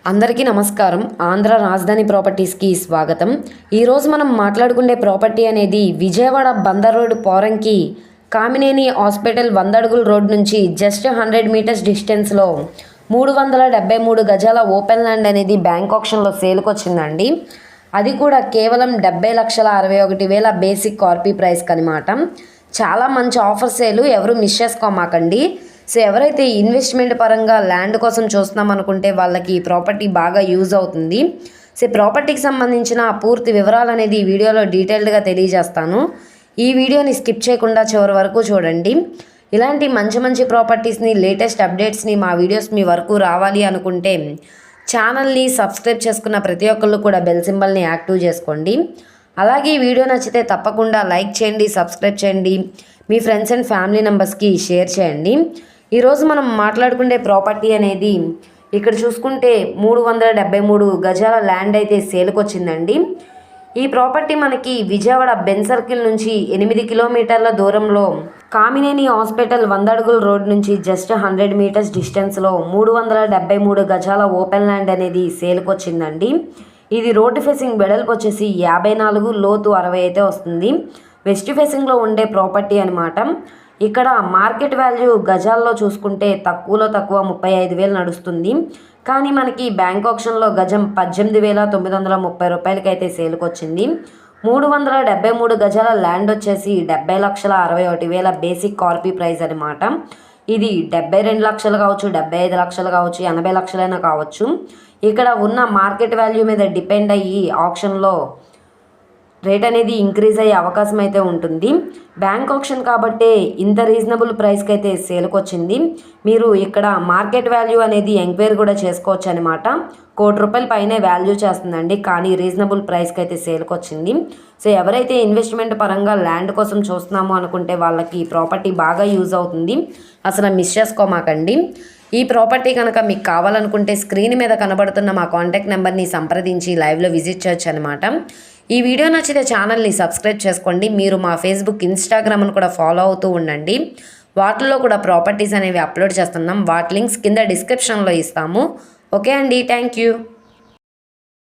అందరికీ నమస్కారం. ఆంధ్ర రాజధాని ప్రాపర్టీస్కి స్వాగతం. ఈరోజు మనం మాట్లాడుకునే ప్రాపర్టీ అనేది విజయవాడ బందర్ రోడ్ పోరంకి కామినేని హాస్పిటల్ 100 అడుగుల రోడ్ నుంచి జస్ట్ 100 మీటర్స్ డిస్టెన్స్లో 373 గజాల ఓపెన్ ల్యాండ్ అనేది బ్యాంక్ ఆక్షన్లో సేల్కి వచ్చిందండి. అది కూడా కేవలం 70,61,000 బేసిక్ కార్పీ ప్రైస్కి అనమాట. చాలా మంచి ఆఫర్ సేలు, ఎవరు మిస్ చేసుకోమాకండి. సో ఎవరైతే ఇన్వెస్ట్మెంట్ పరంగా ల్యాండ్ కోసం చూస్తున్నాం అనుకుంటే వాళ్ళకి ఈ ప్రాపర్టీ బాగా యూజ్ అవుతుంది. సో ప్రాపర్టీకి సంబంధించిన పూర్తి వివరాలు అనేది ఈ వీడియోలో డీటెయిల్డ్గా తెలియజేస్తాను. ఈ వీడియోని స్కిప్ చేయకుండా చివరి వరకు చూడండి. ఇలాంటి మంచి మంచి ప్రాపర్టీస్ని, లేటెస్ట్ అప్డేట్స్ని మా వీడియోస్ మీ వరకు రావాలి అనుకుంటే ఛానల్ని సబ్స్క్రైబ్ చేసుకున్న ప్రతి ఒక్కళ్ళు కూడా బెల్ సింబల్ని యాక్టివ్ చేసుకోండి. అలాగే ఈ వీడియో నచ్చితే తప్పకుండా లైక్ చేయండి, సబ్స్క్రైబ్ చేయండి, మీ ఫ్రెండ్స్ అండ్ ఫ్యామిలీ మెంబర్స్కి షేర్ చేయండి. ఈరోజు మనం మాట్లాడుకునే ప్రాపర్టీ అనేది ఇక్కడ చూసుకుంటే 373 గజాల ల్యాండ్ అయితే సేల్కి వచ్చిందండి. ఈ ప్రాపర్టీ మనకి విజయవాడ బెన్ సర్కిల్ నుంచి 8 కిలోమీటర్ల దూరంలో కామినేని హాస్పిటల్ 100 అడుగుల రోడ్ నుంచి జస్ట్ 100 మీటర్స్ డిస్టెన్స్లో 373 గజాల ఓపెన్ ల్యాండ్ అనేది సేల్కి వచ్చిందండి. ఇది రోడ్డు ఫేసింగ్ వెడల్పు వచ్చేసి 54, లోతు 60 అయితే వస్తుంది. వెస్ట్ ఫేసింగ్లో ఉండే ప్రాపర్టీ అనమాట. ఇక్కడ మార్కెట్ వాల్యూ గజాల్లో చూసుకుంటే తక్కువలో తక్కువ 35,000 నడుస్తుంది. కానీ మనకి బ్యాంక్ ఆక్షన్లో గజం 18,930 రూపాయలకి అయితే సేల్కి వచ్చింది. 373 గజాల ల్యాండ్ వచ్చేసి 70,61,000 బేసిక్ కార్పీ ప్రైస్ అనమాట. ఇది 72 లక్షలు కావచ్చు, 75 లక్షలు కావచ్చు, 80 లక్షలైనా కావచ్చు. ఇక్కడ ఉన్న మార్కెట్ వాల్యూ మీద డిపెండ్ అయ్యి ఆక్షన్లో రేట్ అనేది ఇంక్రీజ్ అయ్యే అవకాశం అయితే ఉంటుంది. బ్యాంక్ ఆప్షన్ కాబట్టి ఇంత రీజనబుల్ ప్రైస్కి అయితే సేల్కి వచ్చింది. మీరు ఇక్కడ మార్కెట్ వాల్యూ అనేది ఎంక్వైరీ కూడా చేసుకోవచ్చు అనమాట. ₹1,00,00,000 పైనే వాల్యూ చేస్తుందండి, కానీ రీజనబుల్ ప్రైస్కి అయితే సేల్కి వచ్చింది. సో ఎవరైతే ఇన్వెస్ట్మెంట్ పరంగా ల్యాండ్ కోసం చూస్తున్నామో అనుకుంటే వాళ్ళకి ఈ ప్రాపర్టీ బాగా యూజ్ అవుతుంది. అసలు మిస్ చేసుకోమాకండి. ఈ ప్రాపర్టీ కనుక మీకు కావాలనుకుంటే స్క్రీన్ మీద కనబడుతున్న మా కాంటాక్ట్ నెంబర్ని సంప్రదించి లైవ్లో విజిట్ చేయొచ్చు అనమాట. ఈ వీడియో నచ్చితే ఛానల్ని సబ్స్క్రైబ్ చేసుకోండి. మీరు మా ఫేస్బుక్, ఇన్స్టాగ్రామ్ను కూడా ఫాలో అవుతూ ఉండండి. వాటిలో కూడా ప్రాపర్టీస్ అనేవి అప్లోడ్ చేస్తున్నాం. వాటి లింక్స్ కింద డిస్క్రిప్షన్లో ఇస్తాము. ఓకే అండి, థ్యాంక్ యూ.